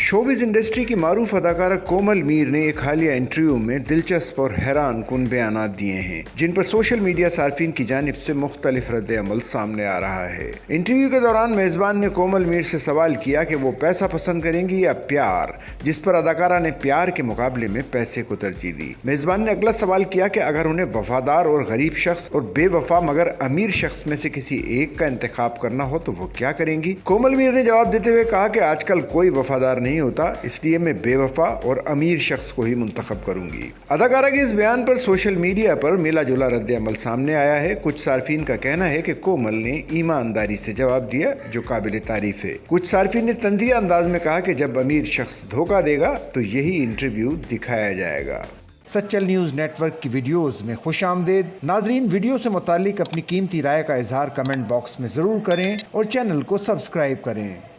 Showbiz industry की मारूफ अदाकारा कोमल मीर ने एक हालिया इंटरव्यू में दिलचस्प और हैरान कुन बयानात दिए हैं, जिन पर सोशल मीडिया सार्फिन की जानिब से मुख्तलिफ रद्द अमल सामने आ रहा है। इंटरव्यू के दौरान मेज़बान ने कोमल मीर से सवाल किया कि वो पैसा पसंद करेंगी या प्यार, जिस पर अदाकारा ने प्यार के मुकाबले में पैसे को तरजीह दी। मेज़बान ने अगला सवाल किया कि अगर उन्हें वफादार और गरीब शख्स और बेवफा मगर अमीर शख्स में से किसी एक का इंतखाब करना हो तो वो क्या करेंगी। कोमल मीर ने जवाब देते हुए कहा कि आजकल कोई वफादार नहीं होता, इसलिए मैं बेवफा और अमीर शख्स को ही मुंतखब करूंगी। अदाकारा के इस बयान पर सोशल मीडिया पर मिला जुला रद्द अमल सामने आया है। कुछ सार्फिन का कहना है कि कोमल ने ईमानदारी से जवाब दिया, जो काबिल तारीफ है। कुछ सार्फिन ने तंज़िया अंदाज में कहा कि जब अमीर शख्स धोखा देगा तो यही इंटरव्यू दिखाया जाएगा। सच्चल न्यूज़ नेटवर्क की वीडियोस में खुश आमदेद। नाजरीन, वीडियो से मुतालिक अपनी कीमती राय का इजहार कमेंट बॉक्स में ज़रूर करें और चैनल को सब्सक्राइब करें।